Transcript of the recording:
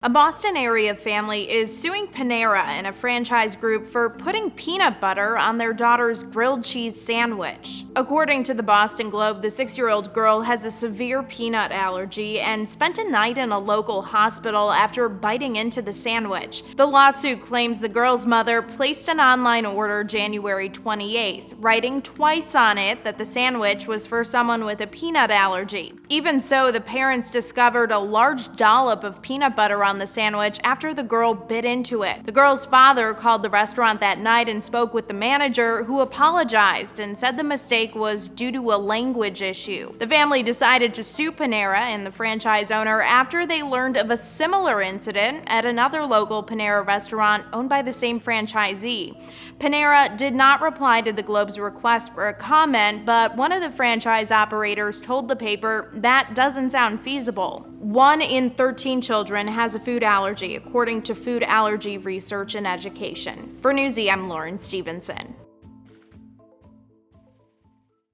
A Boston area family is suing Panera and a franchise group for putting peanut butter on their daughter's grilled cheese sandwich. According to the Boston Globe, the 6-year-old girl has a severe peanut allergy and spent a night in a local hospital after biting into the sandwich. The lawsuit claims the girl's mother placed an online order January 28th, writing twice on it that the sandwich was for someone with a peanut allergy. Even so, the parents discovered a large dollop of peanut butter on the sandwich after the girl bit into it. The girl's father called the restaurant that night and spoke with the manager, who apologized and said the mistake was due to a language issue. The family decided to sue Panera and the franchise owner after they learned of a similar incident at another local Panera restaurant owned by the same franchisee. Panera did not reply to the Globe's request for a comment, but one of the franchise operators told the paper that doesn't sound feasible. 1 in 13 children has a food allergy, according to Food Allergy Research and Education. For Newsy, I'm Lauren Stevenson.